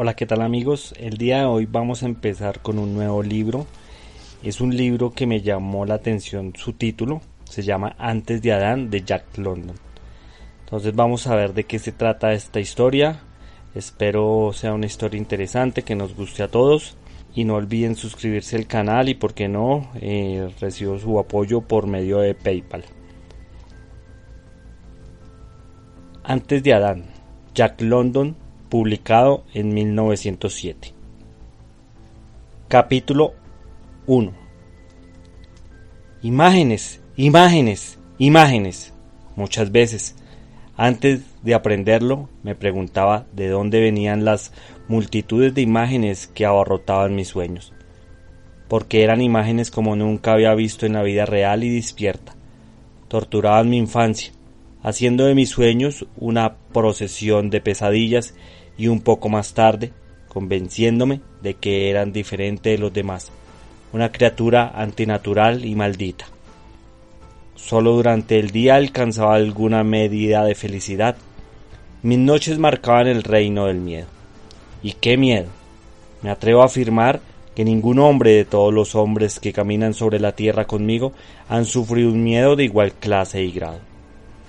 Hola, ¿qué tal amigos? El día de hoy vamos a empezar con un nuevo libro. Es un libro que me llamó la atención su título. Se llama Antes de Adán de Jack London. Entonces vamos a ver de qué se trata esta historia. Espero sea una historia interesante, que nos guste a todos. Y no olviden suscribirse al canal y, por qué no, recibo su apoyo por medio de PayPal. Antes de Adán, Jack London, publicado en 1907. Capítulo 1. Imágenes, imágenes, imágenes. Muchas veces, antes de aprenderlo, me preguntaba de dónde venían las multitudes de imágenes que abarrotaban mis sueños, porque eran imágenes como nunca había visto en la vida real y despierta. Torturaban mi infancia, haciendo de mis sueños una procesión de pesadillas, y un poco más tarde, convenciéndome de que eran diferentes de los demás, una criatura antinatural y maldita. Solo durante el día alcanzaba alguna medida de felicidad. Mis noches marcaban el reino del miedo. ¿Y qué miedo? Me atrevo a afirmar que ningún hombre de todos los hombres que caminan sobre la tierra conmigo han sufrido un miedo de igual clase y grado.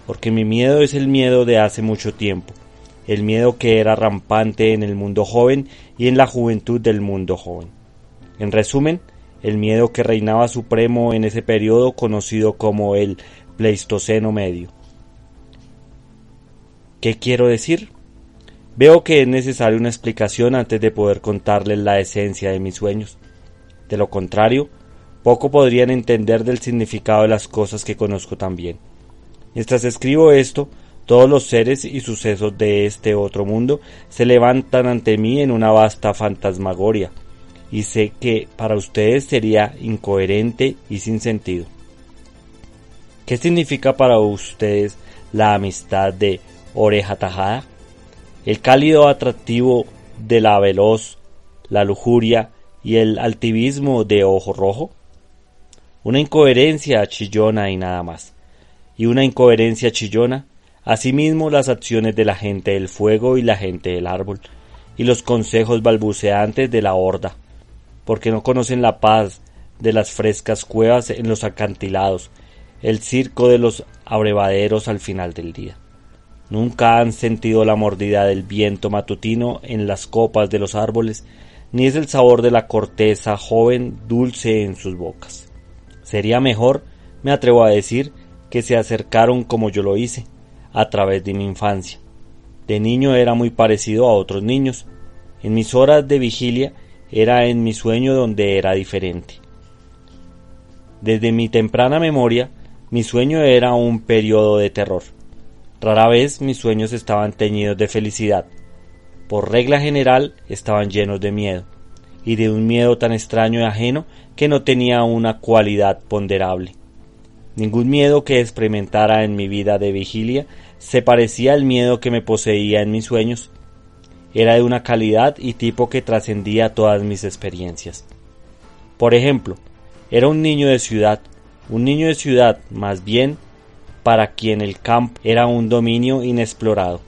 Porque mi miedo es el miedo de hace mucho tiempo, el miedo que era rampante en el mundo joven y en la juventud del mundo joven. En resumen, el miedo que reinaba supremo en ese periodo conocido como el Pleistoceno Medio. ¿Qué quiero decir? Veo que es necesaria una explicación antes de poder contarles la esencia de mis sueños. De lo contrario, poco podrían entender del significado de las cosas que conozco tan bien. Mientras escribo esto, todos los seres y sucesos de este otro mundo se levantan ante mí en una vasta fantasmagoria, y sé que para ustedes sería incoherente y sin sentido. ¿Qué significa para ustedes la amistad de Oreja Tajada? El cálido atractivo de la veloz, la lujuria y el altivismo de Ojo Rojo. Una incoherencia chillona y nada más. Y una incoherencia chillona, asimismo las acciones de la gente del fuego y la gente del árbol, y los consejos balbuceantes de la horda, porque no conocen la paz de las frescas cuevas en los acantilados, el circo de los abrevaderos al final del día. Nunca han sentido la mordida del viento matutino en las copas de los árboles, ni es el sabor de la corteza joven dulce en sus bocas. Sería mejor, me atrevo a decir, que se acercaron como yo lo hice, a través de mi infancia. De niño era muy parecido a otros niños. En mis horas de vigilia era en mi sueño donde era diferente. Desde mi temprana memoria, mi sueño era un periodo de terror. Rara vez mis sueños estaban teñidos de felicidad. Por regla general estaban llenos de miedo, y de un miedo tan extraño y ajeno que no tenía una cualidad ponderable. Ningún miedo que experimentara en mi vida de vigilia se parecía al miedo que me poseía en mis sueños. Era de una calidad y tipo que trascendía todas mis experiencias. Por ejemplo, era un niño de ciudad más bien para quien el campo era un dominio inexplorado.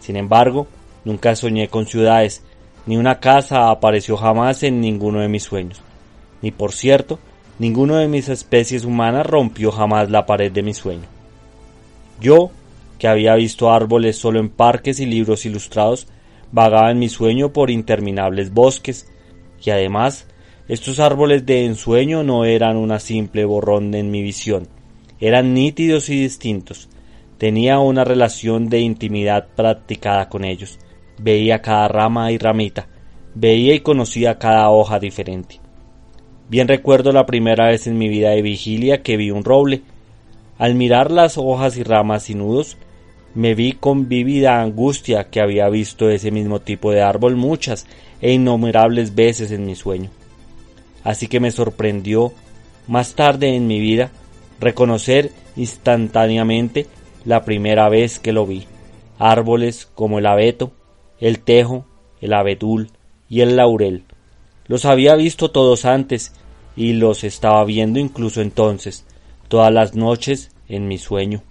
Sin embargo, nunca soñé con ciudades, ni una casa apareció jamás en ninguno de mis sueños, ni por cierto, ninguno de mis especies humanas rompió jamás la pared de mi sueño. Yo, que había visto árboles solo en parques y libros ilustrados, vagaba en mi sueño por interminables bosques, y además, estos árboles de ensueño no eran una simple borrón en mi visión, eran nítidos y distintos. Tenía una relación de intimidad practicada con ellos. Veía cada rama y ramita, veía y conocía cada hoja diferente. Bien recuerdo la primera vez en mi vida de vigilia que vi un roble. Al mirar las hojas y ramas y nudos, me vi con vívida angustia que había visto ese mismo tipo de árbol muchas e innumerables veces en mi sueño. Así que me sorprendió, más tarde en mi vida, reconocer instantáneamente la primera vez que lo vi. Árboles como el abeto, el tejo, el abedul y el laurel. Los había visto todos antes y los estaba viendo incluso entonces, todas las noches en mi sueño.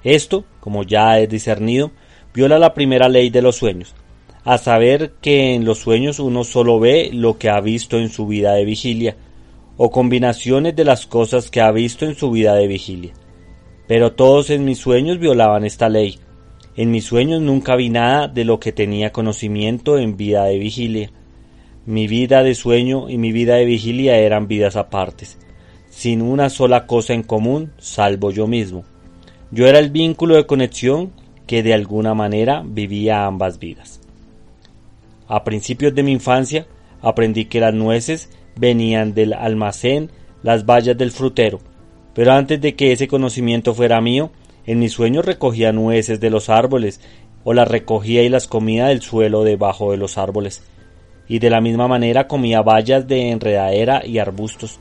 Esto, como ya he discernido, viola la primera ley de los sueños. a saber que en los sueños uno solo ve lo que ha visto en su vida de vigilia, o combinaciones de las cosas que ha visto en su vida de vigilia. Pero todos en mis sueños violaban esta ley. En mis sueños nunca vi nada de lo que tenía conocimiento en vida de vigilia. Mi vida de sueño y mi vida de vigilia eran vidas apartes, sin una sola cosa en común, salvo yo mismo. Yo era el vínculo de conexión que de alguna manera vivía ambas vidas. A principios de mi infancia aprendí que las nueces venían del almacén, las bayas del frutero, pero antes de que ese conocimiento fuera mío, en mis sueños recogía nueces de los árboles, o las recogía y las comía del suelo debajo de los árboles, y de la misma manera comía bayas de enredadera y arbustos.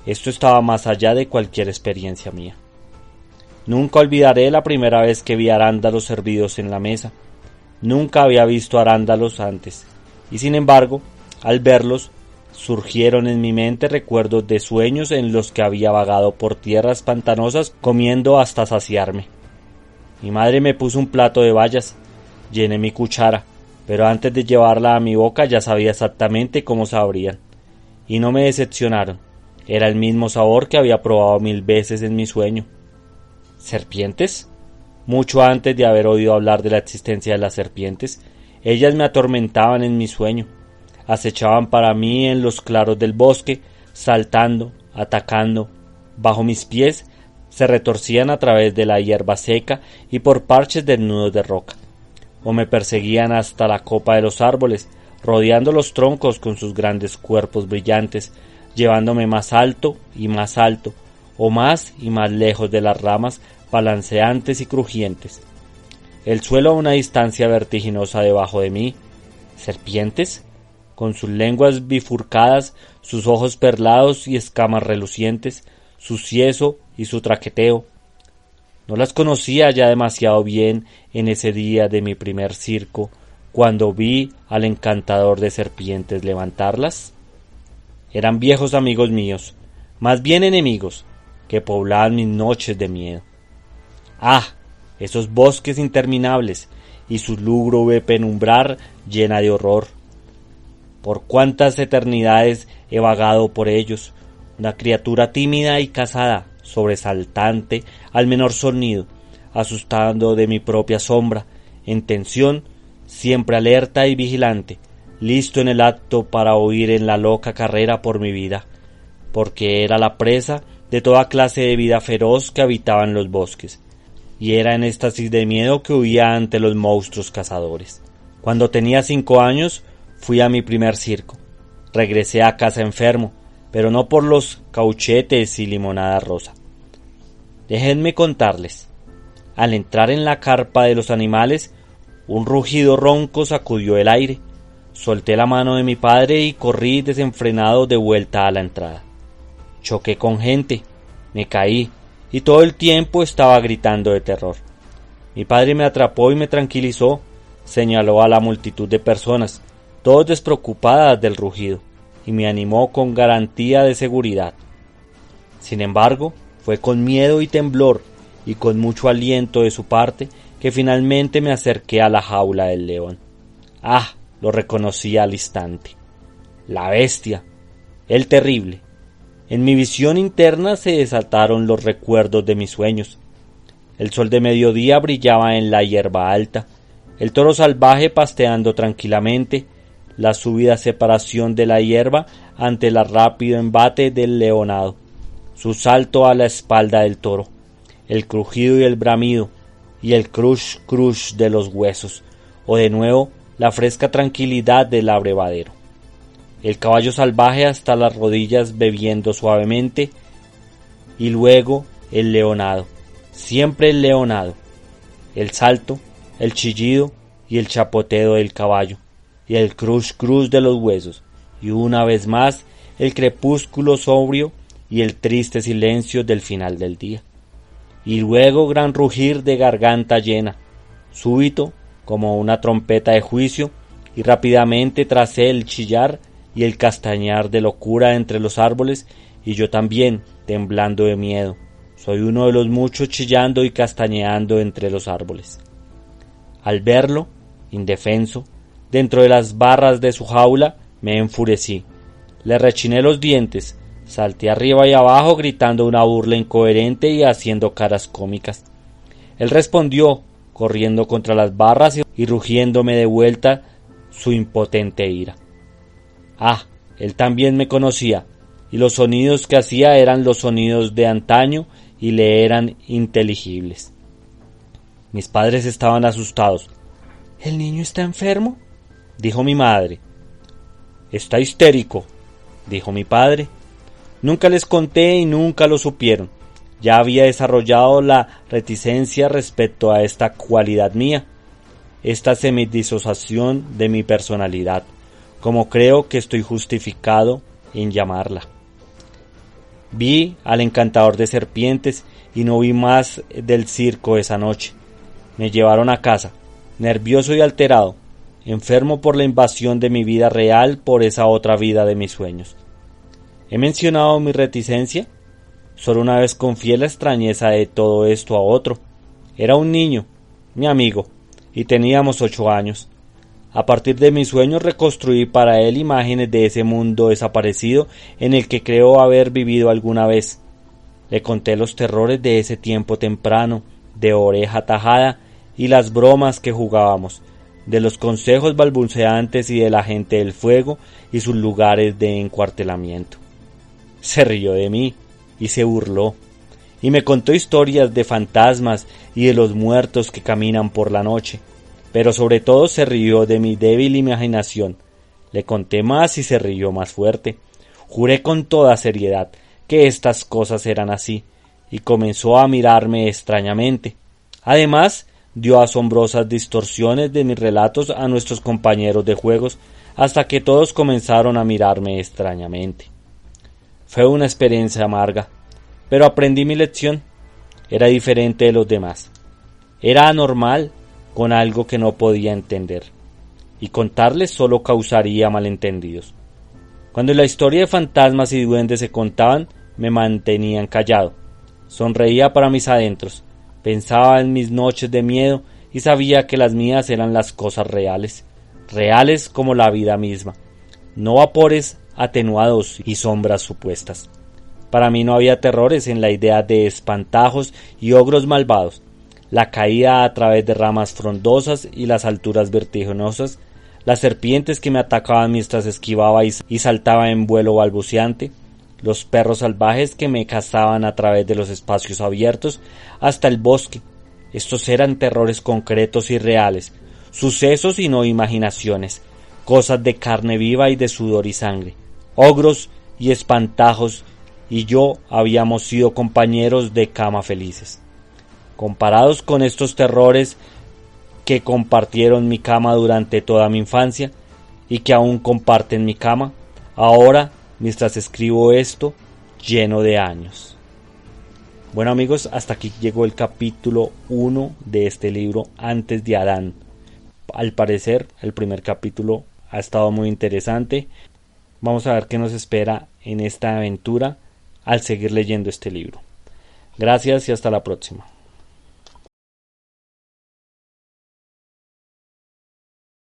Esto estaba más allá de cualquier experiencia mía. Nunca olvidaré la primera vez que vi arándalos servidos en la mesa. Nunca había visto arándalos antes, y sin embargo, al verlos, surgieron en mi mente recuerdos de sueños en los que había vagado por tierras pantanosas comiendo hasta saciarme. Mi madre me puso un plato de bayas, llené mi cuchara, pero antes de llevarla a mi boca ya sabía exactamente cómo sabrían, y no me decepcionaron. Era el mismo sabor que había probado 1000 veces en mi sueño. ¿Serpientes? Mucho antes de haber oído hablar de la existencia de las serpientes, ellas me atormentaban en mi sueño. Acechaban para mí en los claros del bosque, saltando, atacando. Bajo mis pies se retorcían a través de la hierba seca y por parches desnudos de roca. O me perseguían hasta la copa de los árboles, rodeando los troncos con sus grandes cuerpos brillantes, llevándome más alto, o más y más lejos de las ramas balanceantes y crujientes. El suelo a una distancia vertiginosa debajo de mí. ¿Serpientes? Con sus lenguas bifurcadas, sus ojos perlados y escamas relucientes, su sieso y su traqueteo. No las conocía ya demasiado bien en ese día de mi primer circo, cuando vi al encantador de serpientes levantarlas. Eran viejos amigos míos, más bien enemigos, que poblaban mis noches de miedo. ¡Ah! Esos bosques interminables y su lúgubre penumbrar llena de horror. Por cuántas eternidades he vagado por ellos, una criatura tímida y casada, sobresaltante al menor sonido, asustando de mi propia sombra, en tensión, siempre alerta y vigilante, listo en el acto para huir en la loca carrera por mi vida, porque era la presa de toda clase de vida feroz que habitaba en los bosques, y era en éxtasis de miedo que huía ante los monstruos cazadores. Cuando tenía 5 años, fui a mi primer circo. Regresé a casa enfermo, pero no por los cauchetes y limonada rosa. Déjenme contarles. Al entrar en la carpa de los animales, un rugido ronco sacudió el aire. Solté la mano de mi padre y corrí desenfrenado de vuelta a la entrada. Choqué con gente, me caí, y todo el tiempo estaba gritando de terror. Mi padre me atrapó y me tranquilizó, señaló a la multitud de personas, todas despreocupadas del rugido, y me animó con garantía de seguridad. Sin embargo, fue con miedo y temblor, y con mucho aliento de su parte, que finalmente me acerqué a la jaula del león. ¡Ah! Lo reconocí al instante. La bestia, el terrible. En mi visión interna se desataron los recuerdos de mis sueños. El sol de mediodía brillaba en la hierba alta, el toro salvaje pasteando tranquilamente, la súbita separación de la hierba ante el rápido embate del leonado, su salto a la espalda del toro, el crujido y el bramido, y el crush crush de los huesos, o de nuevo la fresca tranquilidad del abrevadero. El caballo salvaje hasta las rodillas bebiendo suavemente, y luego el leonado, siempre el leonado, el salto, el chillido y el chapoteo del caballo, y el crush crush de los huesos, y una vez más el crepúsculo sobrio y el triste silencio del final del día. Y luego gran rugir de garganta llena, súbito como una trompeta de juicio, y rápidamente tras él chillar y el castañar de locura entre los árboles, y yo también, temblando de miedo, soy uno de los muchos chillando y castañeando entre los árboles. Al verlo, indefenso, Dentro de las barras de su jaula me enfurecí. Le rechiné los dientes, salté arriba y abajo gritando una burla incoherente y haciendo caras cómicas. Él respondió, corriendo contra las barras y rugiéndome de vuelta su impotente ira. Él también me conocía, y los sonidos que hacía eran los sonidos de antaño y le eran inteligibles. Mis padres estaban asustados. ¿El niño está enfermo?, dijo mi madre. Está histérico, dijo mi padre. Nunca les conté y nunca lo supieron. Ya había desarrollado la reticencia respecto a esta cualidad mía, esta semidisociación de mi personalidad, como creo que estoy justificado en llamarla. Vi al encantador de serpientes y no vi más del circo esa noche. Me llevaron a casa, nervioso y alterado, enfermo por la invasión de mi vida real por esa otra vida de mis sueños. ¿He mencionado mi reticencia? Solo una vez confié la extrañeza de todo esto a otro. Era un niño, mi amigo, y teníamos 8 años. A partir de mis sueños reconstruí para él imágenes de ese mundo desaparecido en el que creo haber vivido alguna vez. Le conté los terrores de ese tiempo temprano, de oreja tajada, y las bromas que jugábamos, de los consejos balbuceantes y de la gente del fuego y sus lugares de encuartelamiento. Se rió de mí y se burló, y me contó historias de fantasmas y de los muertos que caminan por la noche, pero sobre todo se rió de mi débil imaginación. Le conté más y se rió más fuerte. Juré con toda seriedad que estas cosas eran así, y comenzó a mirarme extrañamente. Además, dio asombrosas distorsiones de mis relatos a nuestros compañeros de juegos, hasta que todos comenzaron a mirarme extrañamente. Fue una experiencia amarga, pero aprendí mi lección. Era diferente de los demás. Era anormal, con algo que no podía entender, y contarles solo causaría malentendidos. Cuando la historia de fantasmas y duendes se contaban, me mantenían callado. Sonreía para mis adentros, pensaba en mis noches de miedo y sabía que las mías eran las cosas reales, reales como la vida misma, no vapores atenuados y sombras supuestas. Para mí no había terrores en la idea de espantajos y ogros malvados, la caída a través de ramas frondosas y las alturas vertiginosas, las serpientes que me atacaban mientras esquivaba y saltaba en vuelo balbuceante, los perros salvajes que me cazaban a través de los espacios abiertos hasta el bosque. Estos eran terrores concretos y reales, sucesos y no imaginaciones, cosas de carne viva y de sudor y sangre. Ogros y espantajos y yo habíamos sido compañeros de cama felices. Comparados con estos terrores que compartieron mi cama durante toda mi infancia y que aún comparten mi cama, ahora, mientras escribo esto, lleno de años. Bueno amigos, hasta aquí llegó el capítulo 1 de este libro, Antes de Adán. Al parecer, el primer capítulo ha estado muy interesante. Vamos a ver qué nos espera en esta aventura al seguir leyendo este libro. Gracias y hasta la próxima.